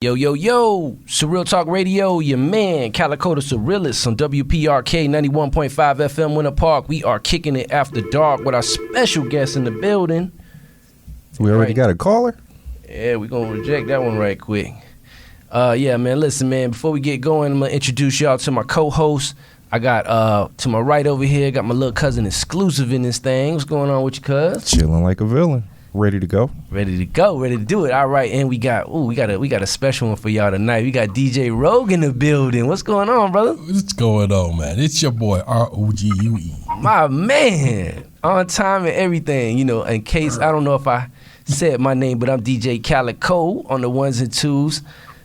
Yo, yo, yo, Surreal Talk Radio, your man, Calico the Surrealist on WPRK 91.5 FM Winter Park. We are kicking it after dark with our special guest in the building. We already got a caller? Yeah, we're going to reject that one right quick. Yeah, man, listen, man, before we get going, I'm going to introduce y'all to my co-host. I got, to my right over here, got my little cousin exclusive in this thing. What's going on with you, cuz? Chilling like a villain. Ready to go? Ready to go, ready to do it. All right, and we got a special one for y'all tonight. We got DJ Rogue in the building. What's going on, brother? What's going on, man? It's your boy ROGUE. My man, on time and everything. You know, in case I don't know if I said my name, but I'm DJ Calico on the ones and twos.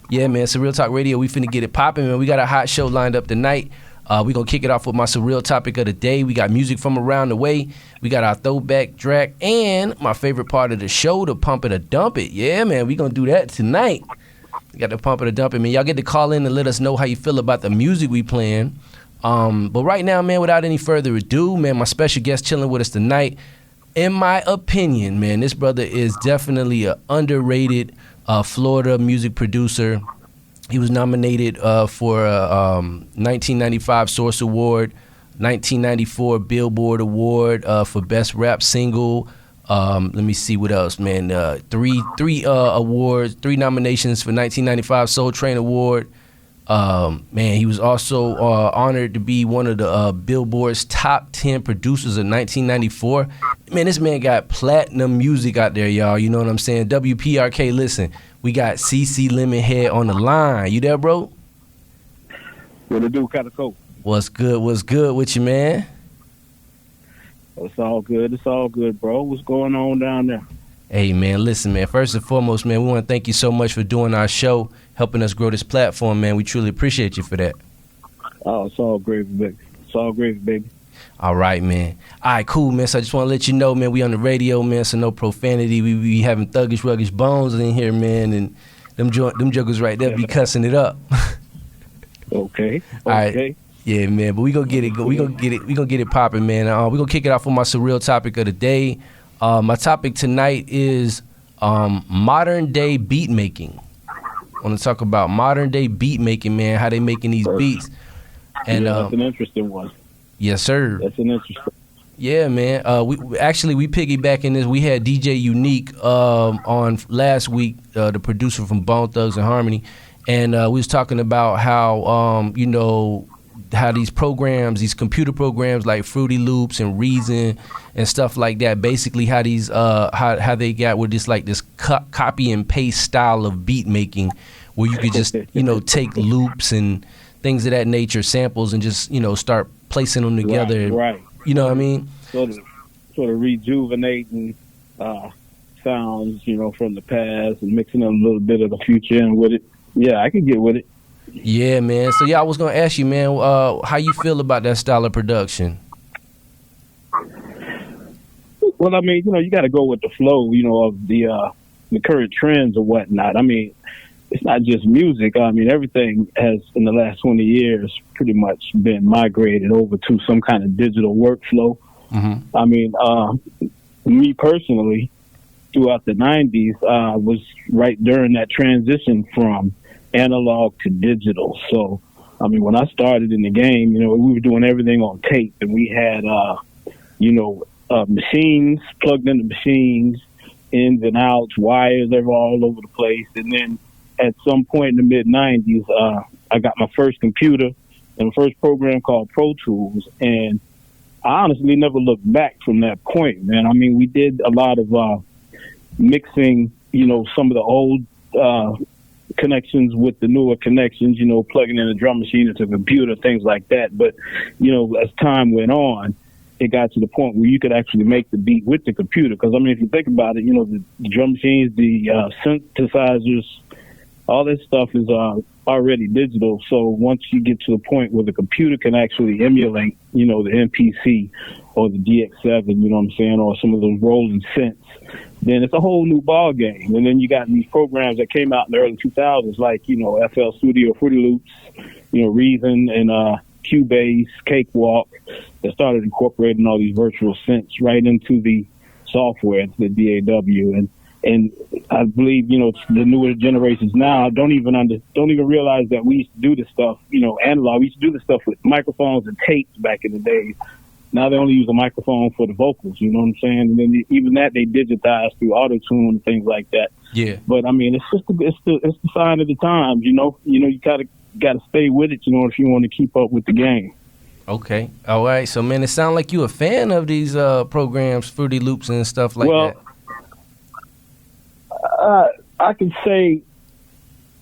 Yeah, man, Surreal Talk Radio. We finna get it popping, man. We got a hot show lined up tonight. We gonna kick it off with my surreal topic of the day. We got music from around the way. We got our throwback track and my favorite part of the show, the pump it or dump it. Yeah, man, we gonna do that tonight. We got the pump it or dump it, man. Y'all get to call in and let us know how you feel about the music we playing. But right now, man, without any further ado, man, my special guest chilling with us tonight. In my opinion, man, this brother is definitely an underrated Florida music producer. He was nominated for a 1995 Source Award, 1994 Billboard Award for Best Rap Single. Let me see what else, man. Three awards, 3 nominations for 1995 Soul Train Award. Man, he was also honored to be one of the Billboard's top 10 producers of 1994. Man, this man got platinum music out there, y'all. You know what I'm saying? WPRK, listen. We got CC Lemonhead on the line. You there, bro? What it do, Calico? What's good with you, man? It's all good, bro. What's going on down there? Hey, man, listen, man. First and foremost, man, we want to thank you so much for doing our show, helping us grow this platform, man. We truly appreciate you for that. Oh, it's all gravy, baby. All right, man. All right, cool, man. So I just want to let you know, man, we on the radio, man, so no profanity. We be having thuggish, ruggish bones in here, man, and them jokers right there be cussing it up. Okay. All right. Yeah, man, but we gonna get it. We gonna get it popping, man. We gonna kick it off with my surreal topic of the day. My topic tonight is modern day beat making. I want to talk about modern day beat making, man. How they making these beats? And that's an interesting one. Yes, sir. That's an interesting. Yeah, man. We piggybacking this. We had DJ Unique on last week, the producer from Bone Thugs and Harmony, and we was talking about how how these programs, these computer programs like Fruity Loops and Reason and stuff like that, basically how these how they got with this like this copy and paste style of beat making, where you could just take loops and things of that nature, samples, and just start placing them together. Right. You know what I mean? Sort of rejuvenating sounds, from the past and mixing a little bit of the future in with it. Yeah, I can get with it. Yeah, man. So yeah, I was gonna ask you, man, how you feel about that style of production? Well, I mean, you got to go with the flow, of the current trends or whatnot. I mean, it's not just music. I mean, everything has, in the last 20 years, pretty much been migrated over to some kind of digital workflow. Mm-hmm. I mean, me personally, throughout the 90s, was right during that transition from analog to digital. So, I mean, when I started in the game, we were doing everything on tape, and we had, machines, plugged into machines, ins and outs, wires, they were all over the place. And then at some point in the mid-90s, I got my first computer and the first program called Pro Tools, and I honestly never looked back from that point, man. I mean, we did a lot of mixing, some of the old connections with the newer connections, plugging in a drum machine into a computer, things like that. But, as time went on, it got to the point where you could actually make the beat with the computer. Because, I mean, if you think about it, the drum machines, the synthesizers, all this stuff is already digital. So once you get to the point where the computer can actually emulate, the MPC or the DX7, you know what I'm saying, or some of those rolling synths, then it's a whole new ball game. And then you got these programs that came out in the early 2000s, like, FL Studio, Fruity Loops, Reason, and Cubase, Cakewalk, that started incorporating all these virtual synths right into the software, into the DAW. And And I believe, the newer generations now don't even realize that we used to do this stuff, analog. We used to do this stuff with microphones and tapes back in the days. Now they only use a microphone for the vocals, you know what I'm saying? And then even that they digitize through auto-tune and things like that. Yeah. But I mean, it's the sign of the times, you gotta stay with it, if you want to keep up with the game. Okay. All right. So, man, it sounds like you a fan of these programs, Fruity Loops and stuff like that. I can say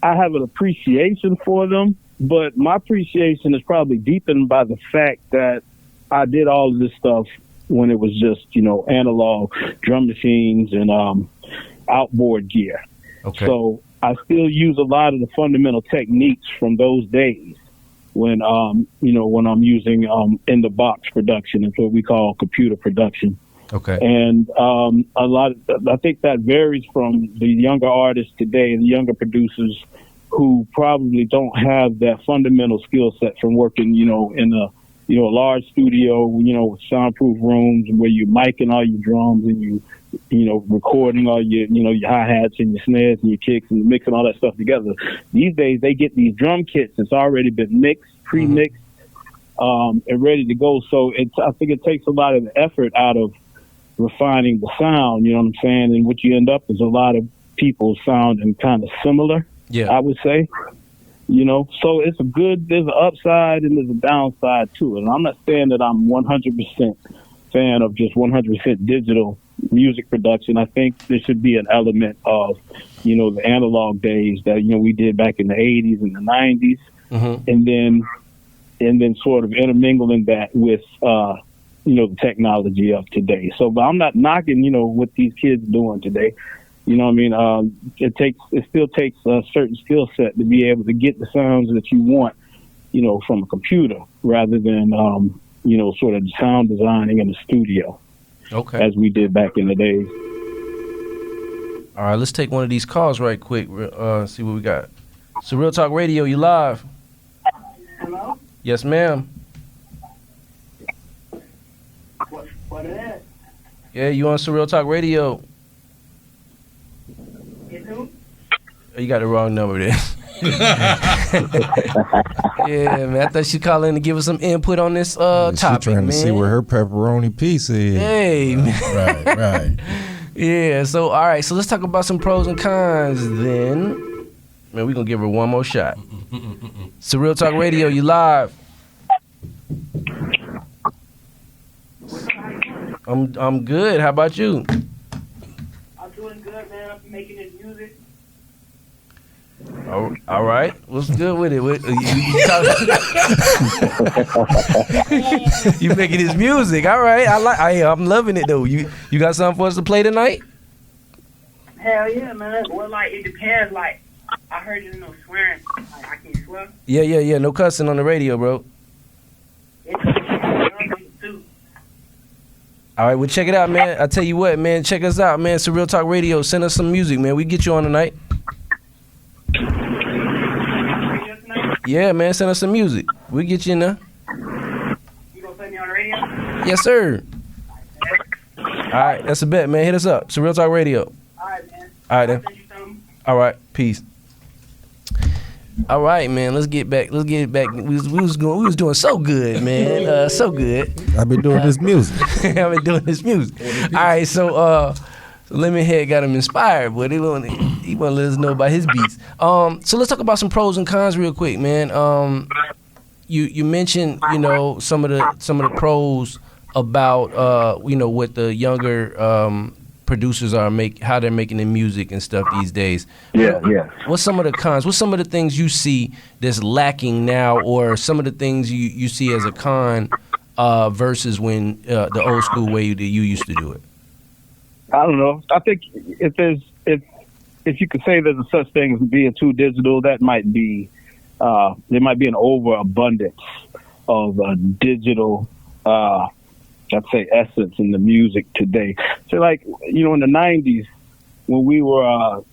I have an appreciation for them, but my appreciation is probably deepened by the fact that I did all of this stuff when it was just, analog drum machines and outboard gear. Okay. So I still use a lot of the fundamental techniques from those days when I'm using in the box production. It's what we call computer production. Okay. And I think that varies from the younger artists today, the younger producers who probably don't have that fundamental skill set from working, in a large studio, with soundproof rooms where you're micing all your drums and recording all your, your hi-hats and your snares and your kicks and mixing all that stuff together. These days, they get these drum kits that's already been mixed, pre-mixed, and ready to go. So I think it takes a lot of the effort out of refining the sound, you know what I'm saying? And what you end up is a lot of people sounding kind of similar, I would say. So there's an upside and there's a downside to it. And I'm not saying that I'm 100% fan of just 100% digital music production. I think there should be an element of, the analog days that, we did back in the 80s and the 90s. Mm-hmm. And then sort of intermingling that with, the technology of today. So, but I'm not knocking, what these kids are doing today. You know what I mean? It still takes a certain skill set to be able to get the sounds that you want, from a computer rather than, sort of sound designing in the studio. Okay. As we did back in the days. All right, let's take one of these calls right quick. See what we got. So Real Talk Radio, you live? Hello? Yes, ma'am. What is it? Yeah, you on Surreal Talk Radio? You You got the wrong number there. Yeah, man. I thought she'd call in to give us some input on this topic, She's trying to see where her pepperoni piece is. Hey, man. Right. Yeah, so, all right. So let's talk about some pros and cons then. Man, we're going to give her one more shot. Surreal Talk Radio, you live. I'm good. How about you? I'm doing good, man. I'm making this music. All right. What's good with it? You making his music. All right. I'm loving it though. You got something for us to play tonight? Hell yeah, man. Well, it depends. I heard there's no swearing. I can't swear. Yeah. No cussing on the radio, bro. All right, well, check it out, man. I tell you what, man, check us out, man. It's Real Talk Radio. Send us some music, man. We get you on tonight. Yeah, man, send us some music. We get you in there. You gonna play me on the radio? Yes, sir. All right, that's a bet, man. Hit us up. It's Real Talk Radio. All right, man. All right, then. All right, peace. All right, man. Let's get back. We was doing so good, man. So good. I've been doing this music. All right, so Lemonhead got him inspired, but he want to let us know about his beats. So let's talk about some pros and cons real quick, man. You mentioned some of the pros about what the younger producers are how they're making the music and stuff these days. Yeah. What's some of the cons? What's some of the things you see that's lacking now, or some of the things you see as a con versus when the old school way that you used to do it? I don't know. I think if you could say there's a such thing as being too digital, that might be there might be an overabundance of digital I'd say essence in the music today. So in the 90s when we were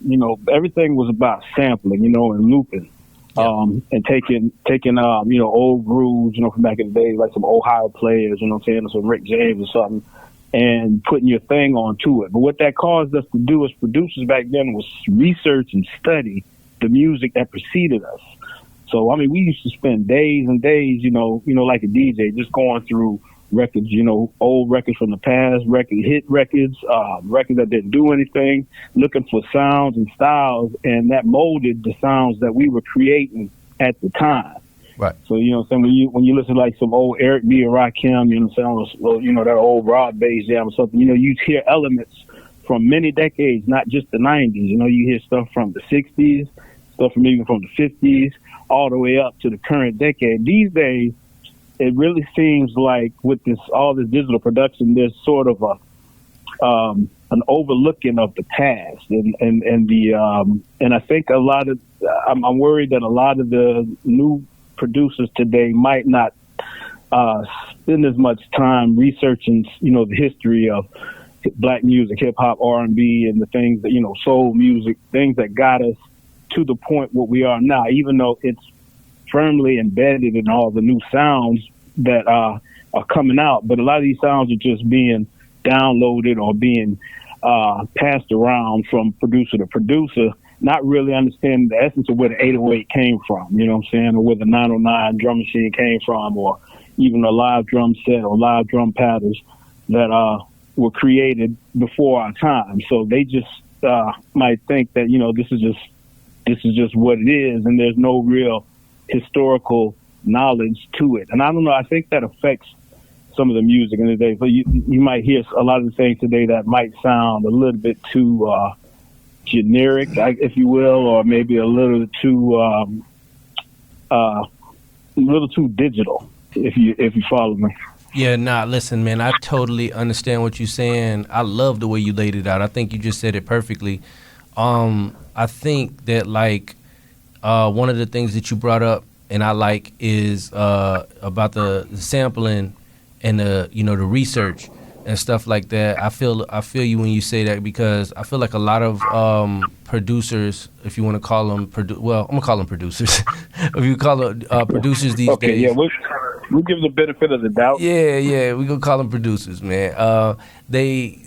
everything was about sampling, and looping. And taking old grooves, from back in the day, like some Ohio players, some Rick James or something, and putting your thing onto it. But what that caused us to do as producers back then was research and study the music that preceded us. So, I mean, we used to spend days and days, like a DJ, just going through records, old records from the past, hit records, records that didn't do anything, looking for sounds and styles, and that molded the sounds that we were creating at the time. Right. So, when you listen to like some old Eric B. or Rakim, that old Rod bass jam or something, you hear elements from many decades, not just the 90s. You hear stuff from the 60s, stuff from even from the 50s, all the way up to the current decade. These days, it really seems like with all this digital production, there's sort of an overlooking of the past, and I think I'm worried that a lot of the new producers today might not spend as much time researching, the history of black music, hip hop, R&B, and the things that, soul music, things that got us to the point where we are now, even though it's firmly embedded in all the new sounds that are coming out. But a lot of these sounds are just being downloaded or being passed around from producer to producer, not really understanding the essence of where the 808 came from, or where the 909 drum machine came from, or even a live drum set or live drum patterns that were created before our time. So they just might think that, this is just what it is, and there's no real historical knowledge to it. And I don't know, I think that affects some of the music in the day. So you might hear a lot of the things today that might sound a little bit too generic, if you will, or maybe a little too digital, if you follow me. Yeah, listen, man, I totally understand what you're saying. I love the way you laid it out. I think you just said it perfectly. I think that one of the things that you brought up and I like is about the sampling and the research and stuff like that. I feel you when you say that, because I feel like a lot of producers, if you want to call them, I'm gonna call them producers. If you call them producers these days. Yeah, we'll give the benefit of the doubt. Yeah, we gonna call them producers, man. They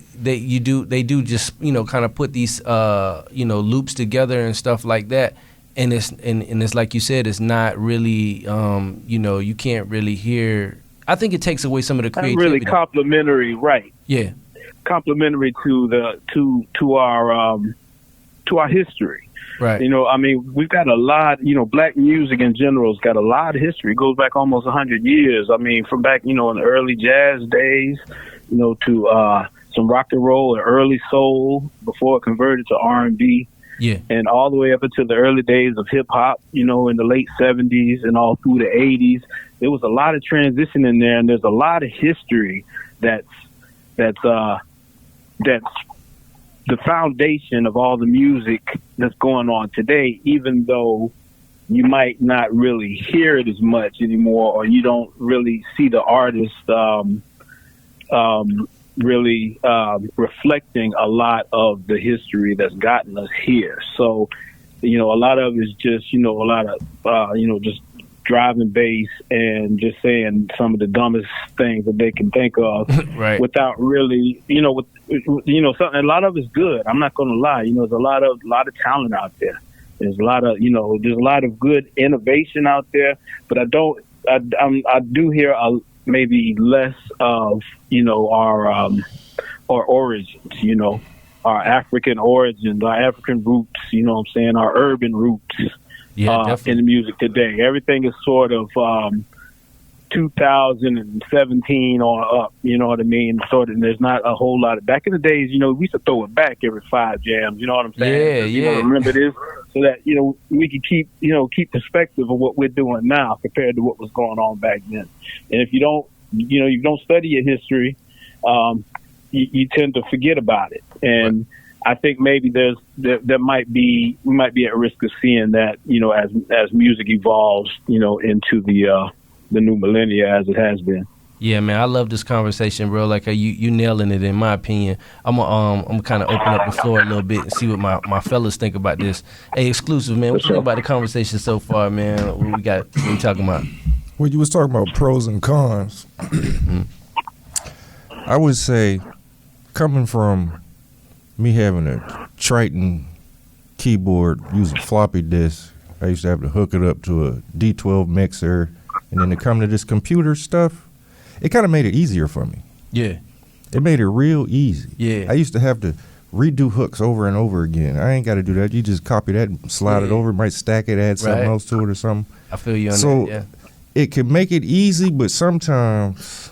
do just kind of put these loops together and stuff like that. And it's like you said, it's not really you can't really hear. I think it takes away some of the creativity. Not really complimentary, right? Yeah, complimentary to our history. Right. We've got a lot. Black music in general has got a lot of history. It goes back almost 100 years. From back in the early jazz days, to some rock and roll and early soul before it converted to R&B. Yeah. And all the way up until the early days of hip hop, in the late 70s and all through the 80s. There was a lot of transition in there, and there's a lot of history that's the foundation of all the music that's going on today, even though you might not really hear it as much anymore, or you don't really see the artist really reflecting a lot of the history that's gotten us here. So, a lot of it's just, a lot of, just driving bass and just saying some of the dumbest things that they can think of, right, without really, something. A lot of it's good. I'm not going to lie. There's a lot of talent out there. There's a lot of, there's a lot of good innovation out there, but I do hear maybe less of, our origins, our African origins, our African roots, our urban roots. Yeah, in the music today. Everything is sort of 2017 on up, you know what I mean? Sort of, there's not a whole lot of, back in the days, we used to throw it back every 5 jams, you know what I'm saying? Yeah. Remember this? So that, we could keep perspective of what we're doing now compared to what was going on back then. And if you don't study your history, you tend to forget about it. And right. I think maybe we might be at risk of seeing that, as music evolves, into the new millennia as it has been. Yeah, man, I love this conversation, bro. Like you nailing it, in my opinion. I'm kind of open up the floor a little bit and see what my fellas think about this. Hey, Exclusive, man, what you think about the conversation so far, man? What we talking about? Well, you was talking about pros and cons. I would say coming from me having a Triton keyboard using floppy disk, I used to have to hook it up to a D12 mixer, and then to come to this computer stuff, it kind of made it easier for me. Yeah. It made it real easy. Yeah. I used to have to redo hooks over and over again. I ain't got to do that. You just copy that, slide it over, might stack it, add something else to it or something. I feel you on that, yeah. It can make it easy, but sometimes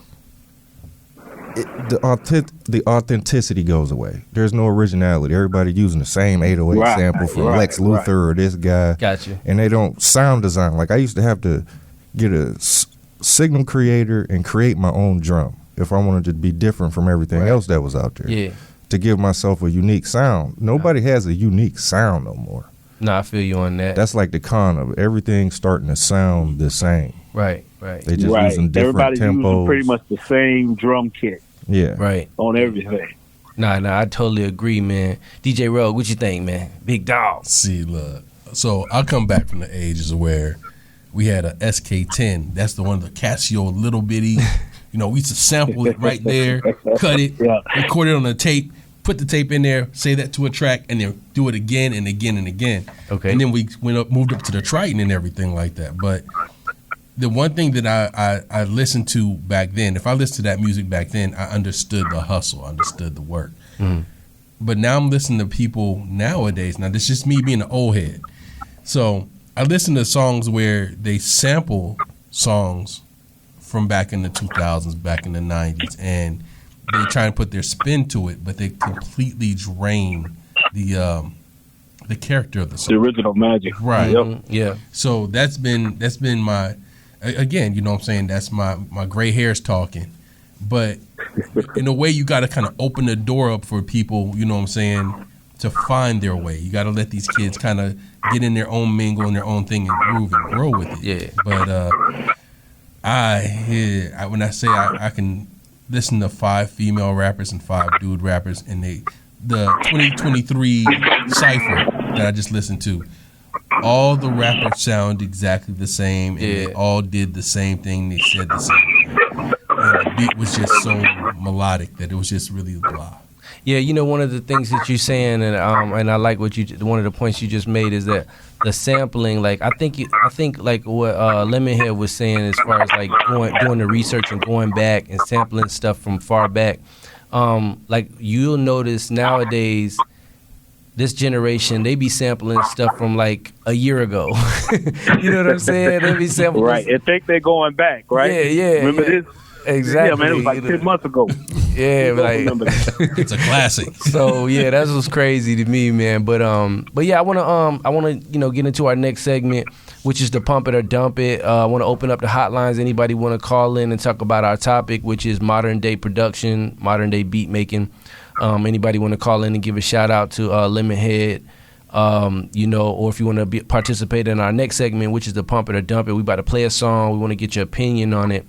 the authenticity goes away. There's no originality. Everybody using the same 808 sample from Lex Luthor or this guy. Gotcha. And they don't sound design. Like I used to have to get a signal creator and create my own drum if I wanted to be different from everything else that was out there. Yeah. To give myself a unique sound. Nobody has a unique sound no more. No, I feel you on that. That's like the con of everything starting to sound the same. Right. They just using different Everybody's tempos. using pretty much the same drum kit. Yeah. Right. On everything. Nah, I totally agree, man. DJ Rogue, what you think, man? Big dog. See, look. So I come back from the ages where we had a SK10. That's the one, the Casio little bitty. We used to sample it right there, cut it, record it on the tape, put the tape in there, say that to a track, and then do it again and again and again. Okay. And then we moved up to the Triton and everything like that. But the one thing that I listened to back then, if I listened to that music back then, I understood the hustle, I understood the work. Mm. But now I'm listening to people nowadays. Now, this is just me being an old head. So I listen to songs where they sample songs from back in the 2000s, back in the 90s, and they try and put their spin to it, but they completely drain the character of the song. The original magic. Right. Yep. Yeah. So that's been my, again, you know what I'm saying, that's my gray hairs talking. But in a way, you got to kind of open the door up for people, you know what I'm saying, to find their way. You got to let these kids kind of get in their own mingle and their own thing and groove and grow with it. Yeah. But when I say I can listen to 5 female rappers and 5 dude rappers, and the 2023 cypher that I just listened to, all the rappers sound exactly the same, and they all did the same thing. They said the same thing. And the beat was just so melodic that it was just really blah. Yeah, one of the things that you're saying, and I like one of the points you just made is that the sampling. Like I think like what Lemonhead was saying as far as like doing the research and going back and sampling stuff from far back. Like you'll notice nowadays, this generation, they be sampling stuff from like a year ago. You know what I'm saying? They be sampling. Right. I think they're going back, right? Yeah. Remember this? Exactly. Yeah, man, it was like 10 months ago. Yeah, like it's a classic. So yeah, that's what's crazy to me, man. But yeah, I wanna get into our next segment, which is the Pump It or Dump It. I want to open up the hotlines. Anybody want to call in and talk about our topic, which is modern day production, modern day beat making. Anybody want to call in and give a shout out to Lemonhead, or if you want to participate in our next segment, which is the Pump It or Dump It. We about to play a song. We want to get your opinion on it.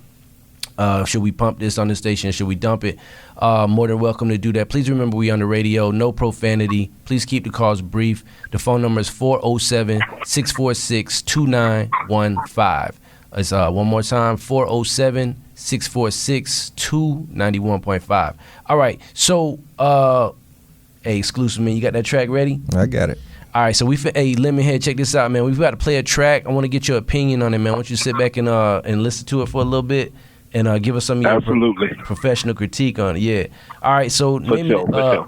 Should we pump this on the station? Should we dump it? More than welcome to do that. Please remember we on the radio. No profanity. Please keep the calls brief. The phone number is 407-646-2915. It's one more time, 407-646-291.5. All right. So, hey, exclusive man, you got that track ready? I got it. All right, so hey, Lemonhead, check this out, man. We've got to play a track. I want to get your opinion on it, man. I want you to sit back and listen to it for a little bit and give us some of your professional critique on it. Yeah. All right, so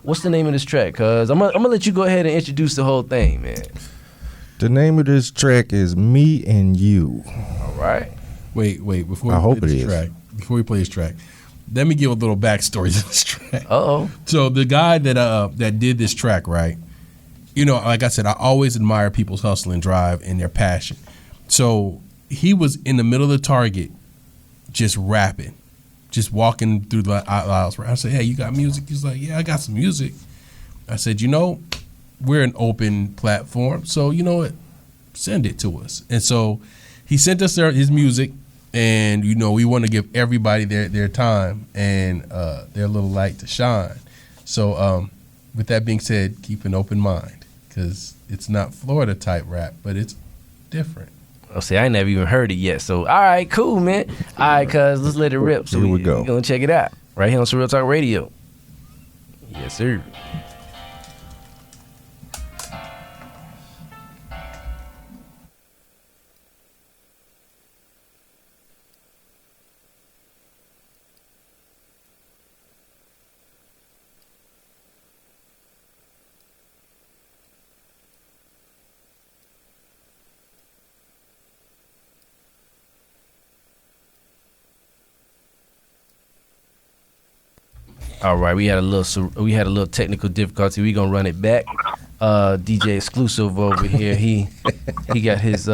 what's the name of this track? Cause I'm gonna let you go ahead and introduce the whole thing, man. The name of this track is Me and You. All right. Wait. Before we play this track, let me give a little backstory to this track. So the guy that did this track, right? Like I said, I always admire people's hustle and drive and their passion. So he was in the middle of the Target, just rapping, just walking through the aisles. I said, hey, you got music? He's like, yeah, I got some music. I said, we're an open platform, so you know what? Send it to us. And so he sent us his music, and we want to give everybody their time and their little light to shine. So with that being said, keep an open mind, because it's not Florida type rap, but it's different. Oh, see, I ain't never even heard it yet. So, all right, cool, man. All right, cuz, let's let it rip. So here we go. We're going to check it out right here on Real Talk Radio. Yes, sir. All right, we had a little technical difficulty. We gonna run it back. DJ Exclusive over here. He got his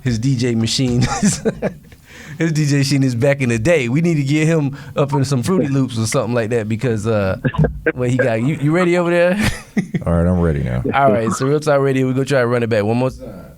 his DJ machine. His DJ machine is back in the day. We need to get him up in some Fruity Loops or something like that because what he got. You ready over there? All right, I'm ready now. All right, so Real Talk Radio. We gonna try to run it back one more time.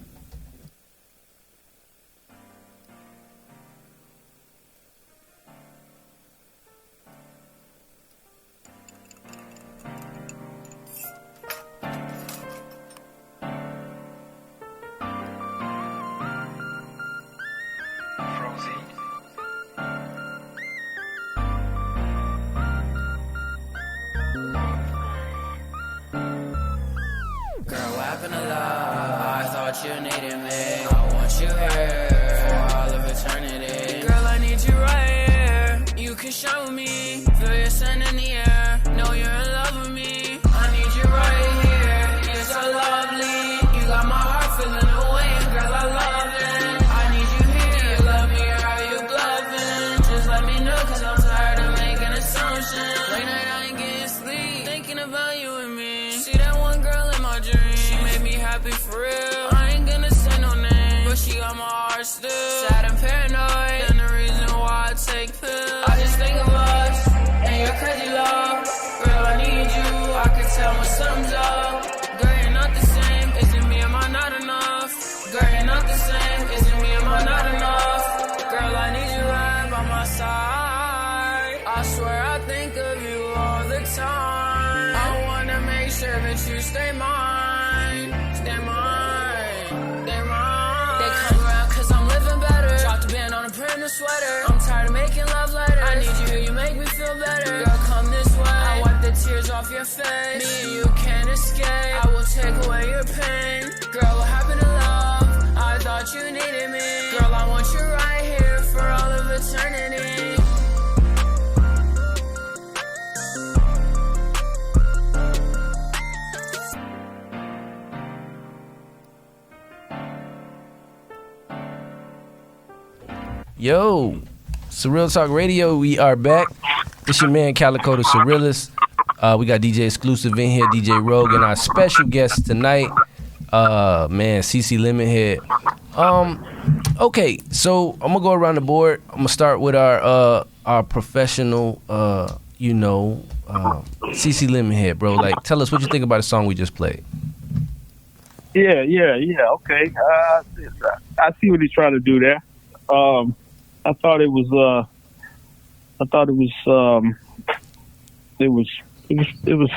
You needed me, I want you here for all of eternity. Girl, I need you right here. You can show me, feel your sun in the air. Know you're in love with me. I need you right here. You're so lovely. You got my heart feeling away, girl. I love it. I need you here. Do you love me or are you bluffing? Just let me know, 'cause I'm tired of making assumptions. Late night I ain't getting sleep, thinking about you and me. See that one girl in my dream, she made me happy for real. She got my heart still sad and paranoid, and the reason why I take pills. I just think of us and your crazy love. Girl, I need you. I can tell when something's up. Girl, you're not the same. Is it me? Am I not enough? Girl, you're not the same. Is it me? Am I not enough? Girl, I need you right by my side. I swear I think of you all the time. I wanna make sure that you stay mine. Stay mine. Stay mine. Print a sweater. I'm tired of making love letters. I need you here, you make me feel better. Girl, come this way. I wipe the tears off your face. Me and you can't escape. I will take away your pain. Girl, what happened to love? I thought you needed me. Girl, I want you right here for all of eternity. Yo, Surreal Talk Radio, we are back. It's your man Calico the Surrealist. We got DJ Exclusive in here, DJ Rogue, and our special guest tonight, man, CC Lemonhead. Okay, so I'm gonna go around the board. I'm gonna start with our professional, CC Lemonhead, bro. Like, tell us what you think about the song we just played. Yeah. Okay, I see what he's trying to do there. I thought it was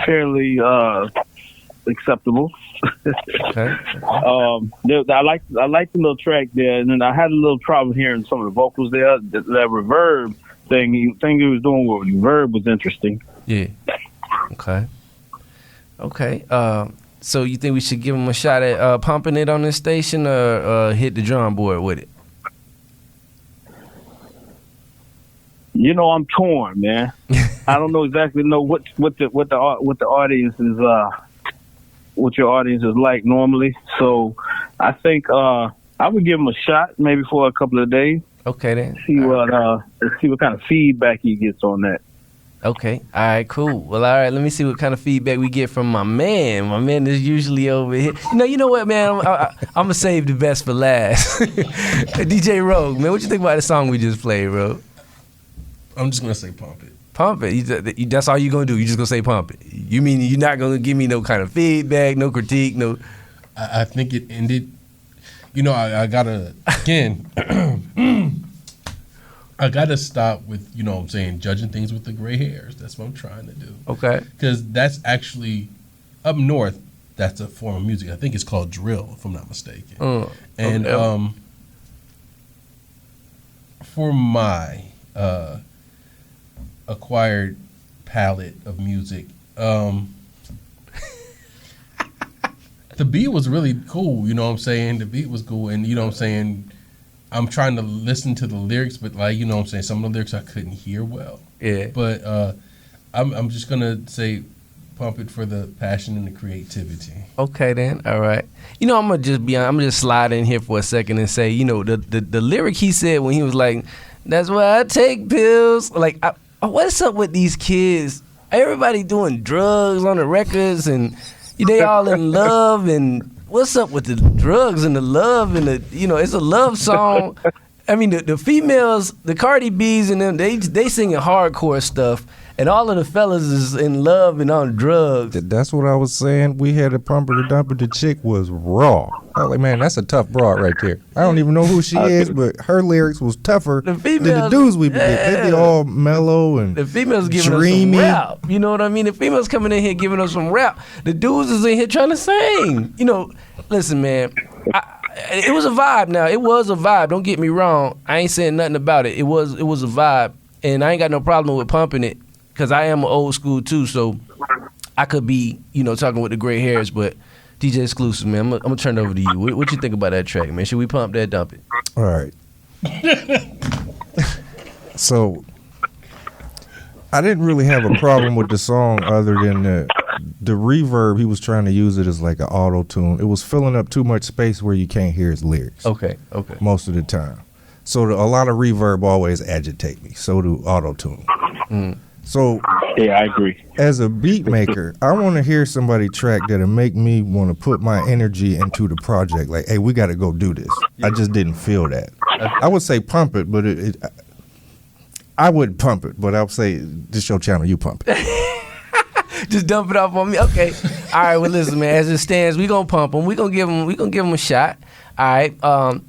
fairly acceptable. Okay. I liked the little track there, and then I had a little problem hearing some of the vocals there. That reverb thing he was doing with reverb was interesting. Yeah. Okay. So you think we should give him a shot at pumping it on this station, or hit the drum board with it? You know, I'm torn, man. I don't know exactly what the audience is what your audience is like normally. So I think I would give him a shot maybe for a couple of days. Okay then. See what kind of feedback he gets on that. Okay. All right, cool. Well, all right, let me see what kind of feedback we get from my man. My man is usually over here. You know what, man? I'm going to save the best for last. DJ Rogue, man, what you think about the song we just played, bro? I'm just going to say pump it. Pump it? That's all you're going to do? You're just going to say pump it? You mean you're not going to give me no kind of feedback, no critique, no... I think it ended... You know, I got to... Again... I got to stop with, you know what I'm saying, judging things with the gray hairs. That's what I'm trying to do. Okay. Because that's actually, up north, that's a form of music. I think it's called drill, if I'm not mistaken. And for my acquired palette of music. The beat was really cool, you know what I'm saying? The beat was cool, and you know what I'm saying? I'm trying to listen to the lyrics, but like, you know what I'm saying? Some of the lyrics I couldn't hear well. Yeah. But I'm just going to say pump it for the passion and the creativity. Okay, then. All right. You know, I'm going to just slide in here for a second and say, you know, the lyric he said when he was like, that's why I take pills. Like, what's up with these kids? Everybody doing drugs on the records and they all in love, and what's up with the drugs and the love and the, you know, it's a love song. I mean, the females, the Cardi B's and them, they singing hardcore stuff, and all of the fellas is in love and on drugs. That's what I was saying. We had a pumper to dumper. The chick was raw. I was like, man, that's a tough broad right there. I don't even know who she is, but her lyrics was tougher than the dudes we be getting. They be all mellow and the females giving dreamy. us some rap. You know what I mean? The females coming in here giving us some rap. The dudes is in here trying to sing. You know, listen, man. It was a vibe. Now it was a vibe. Don't get me wrong. I ain't saying nothing about it. It was a vibe, and I ain't got no problem with pumping it because I am old school too. So I could be, you know, talking with the gray hairs, but DJ Exclusive, man, I'm gonna turn it over to you. What you think about that track, man? Should we pump that, dump it? All right. So I didn't really have a problem with the song other than the reverb. He was trying to use it as like an auto tune. It was filling up too much space where you can't hear his lyrics. Okay. Most of the time. So a lot of reverb always agitate me. So do auto tune. So yeah, I agree. As a beat maker, I want to hear somebody track that'll make me want to put my energy into the project. Like, hey, we got to go do this. I just didn't feel that. I would say pump it, but I wouldn't pump it. But I would say, this your channel, you pump it. Just dump it off on me. Okay. All right. Well, listen, man. As it stands, we gonna pump them. We gonna give them a shot. All right.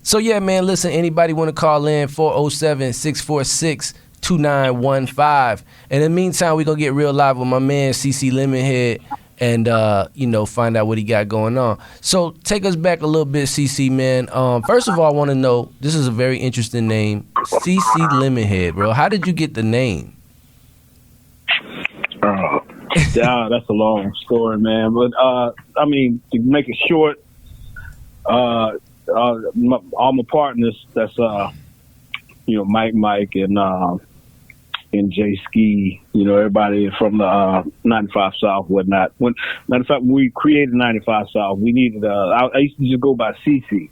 So yeah, man. Listen. Anybody want to call in? 407-646-2915. In the meantime, we gonna get real live with my man CC Lemonhead and you know, find out what he got going on. So take us back a little bit, CC, man. First of all, I want to know. This is a very interesting name, CC Lemonhead, bro. How did you get the name? Yeah, that's a long story, man. But I mean, to make it short, all my partners, that's you know, Mike and Jay Ski, you know, everybody from the 95 South, whatnot. Matter of fact, when we created 95 South, we needed I used to just go by CC,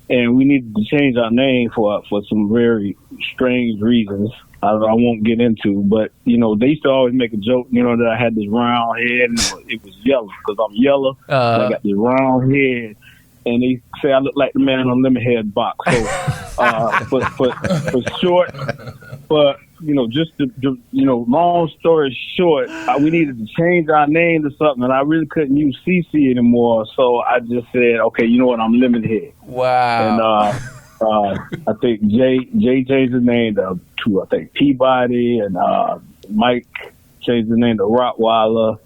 and we needed to change our name for some very strange reasons. I won't get into, but you know, they used to always make a joke, you know, that I had this round head and it was yellow because I'm yellow. And I got this round head, and they say I look like the man on Lemonhead box. So, for short, but you know, just to you know, long story short, we needed to change our name to something, and I really couldn't use CC anymore. So I just said, okay, you know what, I'm Lemonhead. Wow. And I think Jay changed his name to I think Peabody, and Mike changed his name to Rottweiler,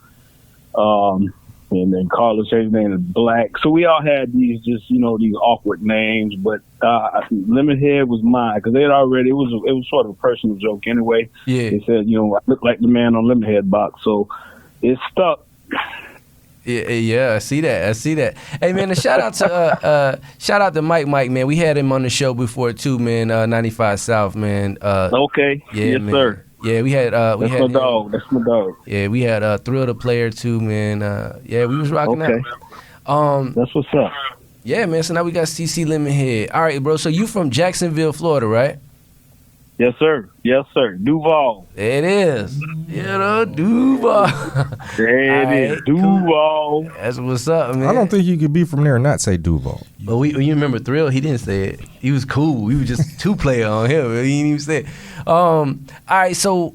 and then Carlos changed his name to Black. So we all had these just, you know, these awkward names, but Lemonhead was mine because it was sort of a personal joke anyway. Yeah. They said, you know, I look like the man on Lemonhead box, so it stuck. Yeah, I see that. Hey man, a shout out to Mike, man. We had him on the show before too, man. 95 South, man. Okay. Yeah, yes, man. sir. Yeah, we had That's my dog. That's my dog. Yeah, we had Thrill the Player too, man. Yeah, we was rocking out. That's what's up. Yeah, man. So now we got CC Lemonhead. All right, bro. So you from Jacksonville, Florida, right? Yes, sir. Yes, sir. Duval. There it is. You know, Duval. There it is. Duval. That's what's up, man. I don't think you could be from there and not say Duval. But you remember Thrill? He didn't say it. He was cool. We were just two-player on him. He didn't even say it. All right, so,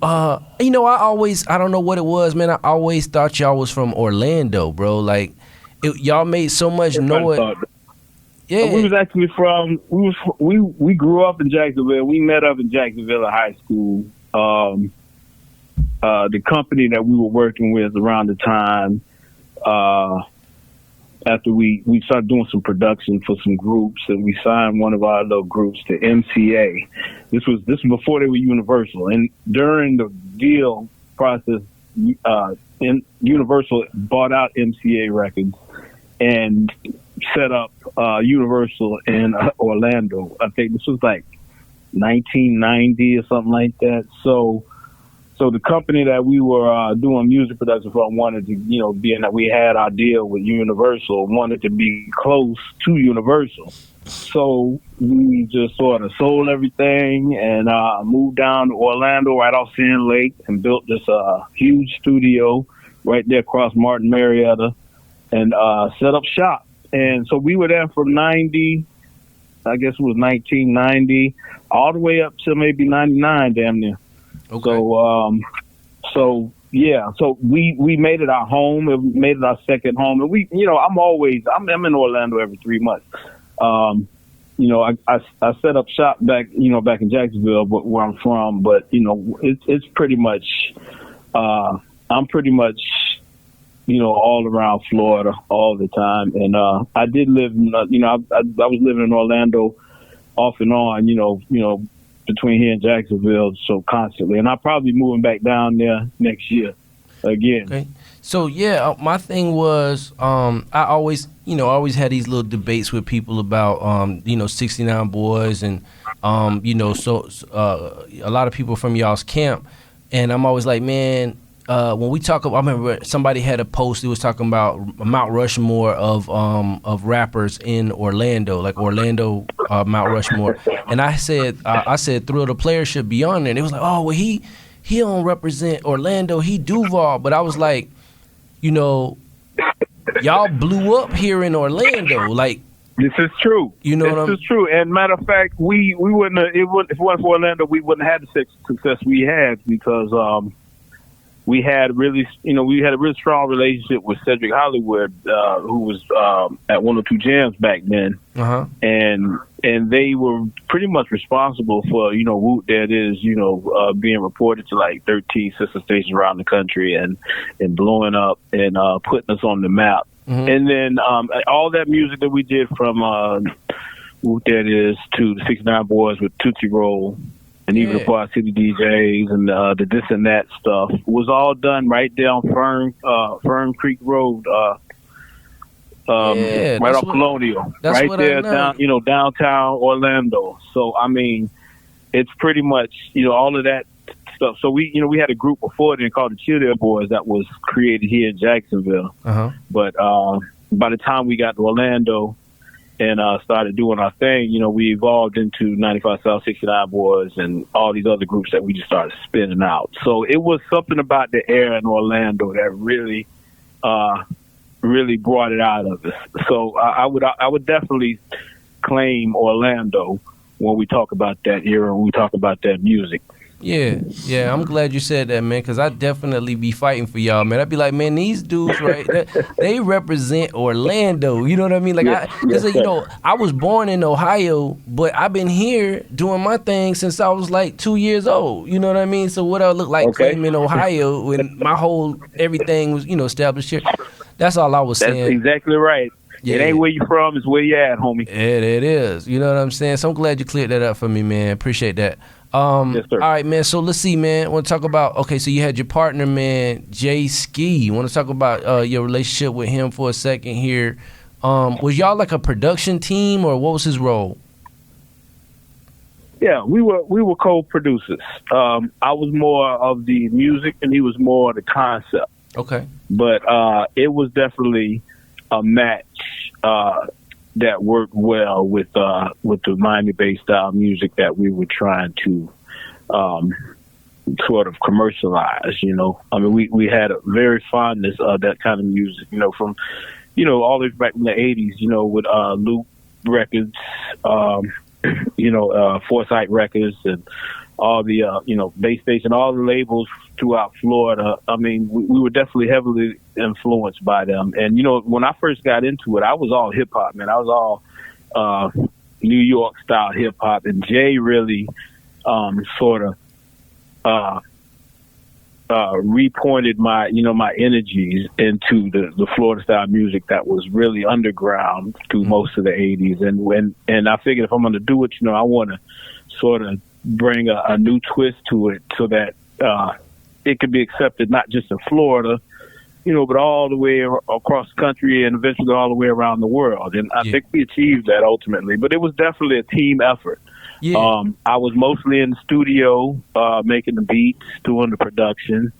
you know, I don't know what it was, man. I always thought y'all was from Orlando, bro. Like, y'all made so much noise. Yeah. We was actually we grew up in Jacksonville. We met up in Jacksonville in high school. The company that we were working with around the time, after we started doing some production for some groups, and we signed one of our little groups to MCA. This was before they were Universal, and during the deal process Universal bought out MCA Records and set up Universal in Orlando. I think this was like 1990 or something like that. So the company that we were doing music production for wanted to, being that we had our deal with Universal, wanted to be close to Universal. So we just sort of sold everything and moved down to Orlando right off Sand Lake and built this huge studio right there across Martin Marietta and set up shop. And so we were there from 90, I guess it was 1990, all the way up to maybe 99, damn near. Okay. So we made it our home. We made it our second home. And I'm in Orlando every 3 months. I set up shop back in Jacksonville, but where I'm from. But it's pretty much, I'm pretty much, all around Florida all the time. And I did live, I was living in Orlando off and on, between here and Jacksonville, so constantly. And I'll probably be moving back down there next year again. Okay. So my thing was, I always had these little debates with people about, 69 Boyz and, a lot of people from y'all's camp. And I'm always like, man, when we talk about, I remember somebody had a post that was talking about Mount Rushmore of rappers in Orlando, like Orlando Mount Rushmore, and I said Thrill the Player should be on there, and it was like, oh well, he don't represent Orlando, he Duval, but I was like, y'all blew up here in Orlando, like. This is true. This is true. And matter of fact, we wouldn't have, if it wasn't for Orlando, we wouldn't have had the success we had because we had really strong relationship with Cedric Hollywood, who was at 102 Jams back then, and they were pretty much responsible for Woot that is being reported to like 13 sister stations around the country and blowing up and putting us on the map. And then all that music that we did from Woot that is to the 69 Boyz with Tootsie Roll. And even the Quad City DJs and the this and that stuff was all done right there on Fern Creek Road, right off Colonial, right there downtown Orlando. So I mean, it's pretty much all of that stuff. So we had a group before then called the Cheerleader Boyz that was created here in Jacksonville. But by the time we got to Orlando and started doing our thing, we evolved into 95 South 69 Boyz and all these other groups that we just started spinning out. So it was something about the air in Orlando that really brought it out of us. So I would definitely claim Orlando when we talk about that era, when we talk about that music. Yeah, I'm glad you said that, man, because I'd definitely be fighting for y'all, man. I'd be like, man, these dudes, right, they represent Orlando, you know what I mean? Like, I was born in Ohio, but I've been here doing my thing since I was like 2 years old, you know what I mean? So what I look like claiming Ohio when my whole everything was, established here. That's all I was saying. That's exactly right. Yeah. It ain't where you from, it's where you at, homie. Yeah, it is. You know what I'm saying? So I'm glad you cleared that up for me, man. Appreciate that. Yes, sir. All right, man. So let's see, man. I want to talk about, so you had your partner, man, Jay Ski. You want to talk about your relationship with him for a second here. Was y'all like a production team or what was his role? Yeah, we were co-producers. I was more of the music and he was more of the concept. Okay. But it was definitely a match that worked well with the Miami-based style music that we were trying to sort of commercialize. I mean, we had a very fondness of that kind of music. From all the way back in the '80s. With Loop Records, Foresight Records, and all the Bay Station, all the labels throughout Florida. I mean, we were definitely heavily influenced by them. And when I first got into it, I was all hip hop, man. I was all New York style hip hop, and Jay really sort of repointed my my energies into the Florida style music that was really underground through most of the '80s. And I figured if I'm going to do it, I want to sort of bring a new twist to it so that it could be accepted not just in Florida, but all the way across the country and eventually all the way around the world. And I think we achieved that ultimately. But it was definitely a team effort. Yeah. I was mostly in the studio making the beats, doing the production.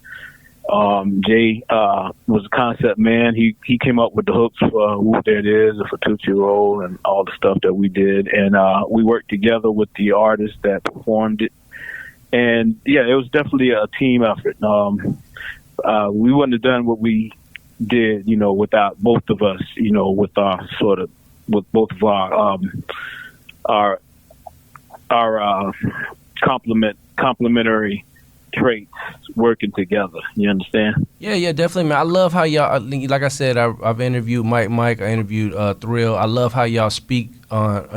Jay was a concept man. He came up with the hooks for Whoop There It Is, for Tootsie Roll, and all the stuff that we did. And we worked together with the artists that performed it. And, it was definitely a team effort. We wouldn't have done what we did, without both of us, with our with both of our complementary traits working together. You understand? Yeah, definitely, man. I love how y'all, like I said, I've interviewed Mike, I interviewed Thrill. I love how y'all speak on,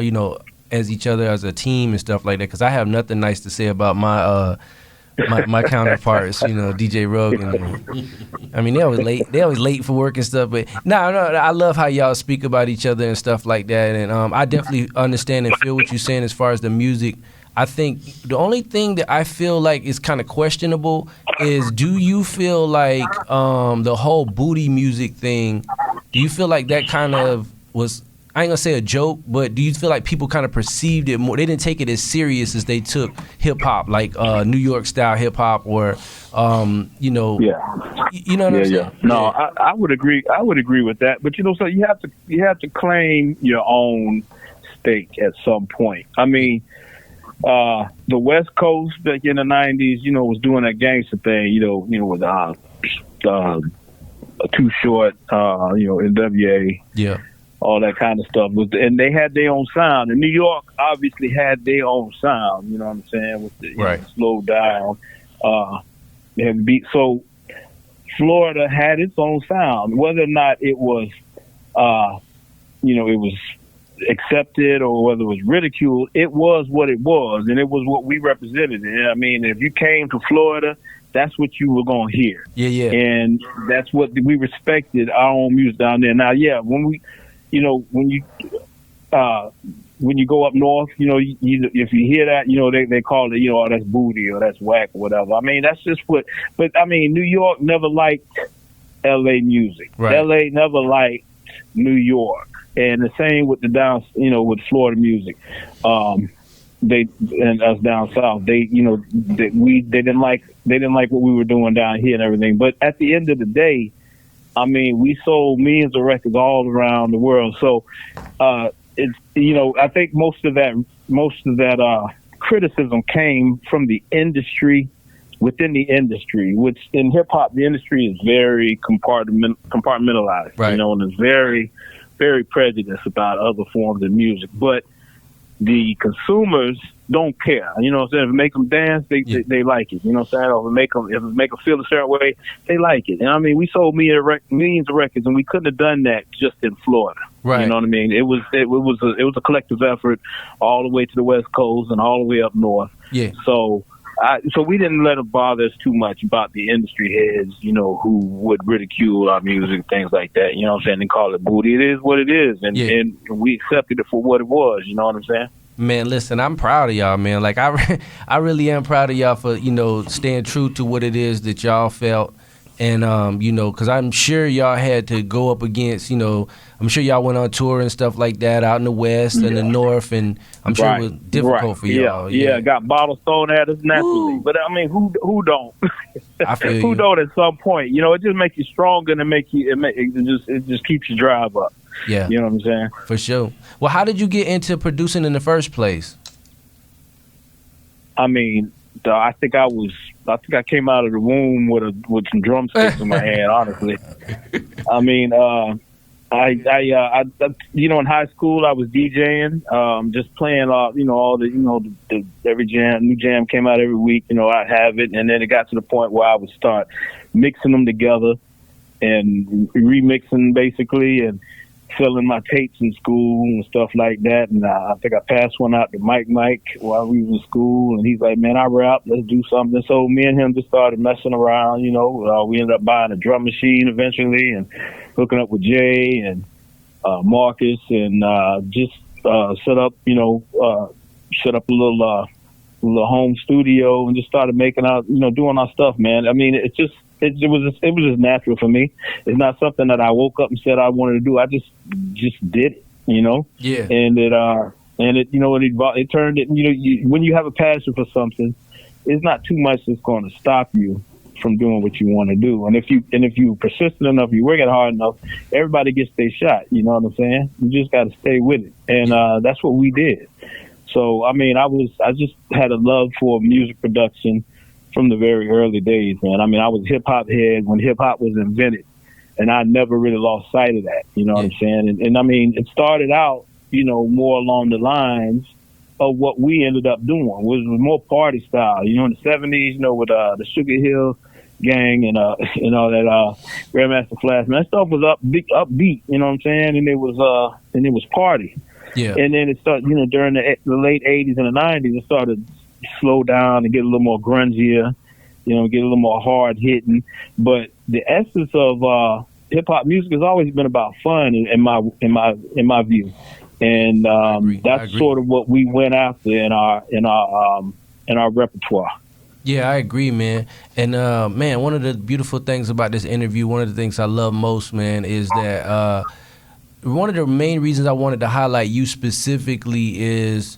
as each other as a team and stuff like that, because I have nothing nice to say about my my counterparts, DJ Rogan. I mean, they always late for work and stuff. But no, I love how y'all speak about each other and stuff like that. And I definitely understand and feel what you're saying as far as the music. I think the only thing that I feel like is kind of questionable is, do you feel like the whole booty music thing, do you feel like that kind of was, I ain't gonna say a joke, but do you feel like people kind of perceived it more? They didn't take it as serious as they took hip hop, like New York style hip hop, or you know what I'm saying? No, I would agree. I would agree with that. But so you have to claim your own stake at some point. I mean, the West Coast back in the '90s, was doing that gangster thing, with Too Short, NWA, all that kind of stuff. And they had their own sound. And New York obviously had their own sound. You know what I'm saying? With the slow down, they had beat. So Florida had its own sound, whether or not it was, it was accepted or whether it was ridiculed. It was what it was, and it was what we represented. And I mean, if you came to Florida, that's what you were gonna hear. And that's what we respected, our own music down there. Now, when we, when you go up north, if you hear that, they call it, oh, that's booty or that's whack or whatever. I mean, that's just what. But I mean, New York never liked L.A. music. L.A. never liked New York. And the same with the down, with Florida music. They and us down south, they didn't like what we were doing down here and everything. But at the end of the day, I mean, we sold millions of records all around the world. So it's I think most of that criticism came from the industry, within the industry, which in hip hop the industry is very compartmentalized, and it's very, very prejudiced about other forms of music. But the consumers don't care. You know what I'm saying? If it make them dance, they like it. You know what I'm saying? Or if it make them feel a certain way, they like it. And I mean, we sold millions of records, and we couldn't have done that just in Florida. You know what I mean? It was a collective effort all the way to the West Coast and all the way up north. So we didn't let it bother us too much about the industry heads, who would ridicule our music, things like that. You know what I'm saying? And call it booty. It is what it is, and we accepted it for what it was. You know what I'm saying? Man, listen, I'm proud of y'all, man. Like I really am proud of y'all for staying true to what it is that y'all felt, and because I'm sure y'all had to go up against, I'm sure y'all went on tour and stuff like that out in the West and the North, and I'm sure it was difficult for y'all. Got bottles thrown at us naturally. But I mean, who don't? I feel who don't at some point? It just makes you stronger and it just keeps you drive up. Yeah, you know what I'm saying? For sure. Well, how did you get into producing in the first place? I mean, I think I came out of the womb with some drumsticks in my hand. Honestly, I mean, I in high school I was DJing, just playing all the every new jam came out every week. I'd have it, and then it got to the point where I would start mixing them together and remixing basically, and selling my tapes in school and stuff like that. And I think I passed one out to Mike while we was in school, and he's like, "Man, I rap. Let's do something." So me and him just started messing around. We ended up buying a drum machine eventually, and hooking up with Jay and Marcus, and just set up a little little home studio and just started making out, doing our stuff, man. I mean, it was just natural for me. It's not something that I woke up and said I wanted to do. I just did it, Yeah. And it turned it. When you have a passion for something, it's not too much that's going to stop you from doing what you want to do. And if you persistent enough, you work it hard enough, everybody gets their shot. You know what I'm saying? You just got to stay with it, and that's what we did. So I mean, I just had a love for music production from the very early days, man. I mean, I was hip hop head when hip hop was invented, and I never really lost sight of that. You know what I'm saying? And I mean, it started out, more along the lines of what we ended up doing, which was more party style. In the '70s, with the Sugar Hill Gang and all that Grandmaster Flash, man, that stuff was upbeat. You know what I'm saying? And it was party. Yeah. And then it started, during the late '80s and the '90s, it started to slow down and get a little more grungier, get a little more hard hitting. But the essence of hip hop music has always been about fun, in my view. And that's sort of what we went after in our repertoire. Yeah, I agree, man. And man, one of the beautiful things about this interview, one of the things I love most, man, is that one of the main reasons I wanted to highlight you specifically is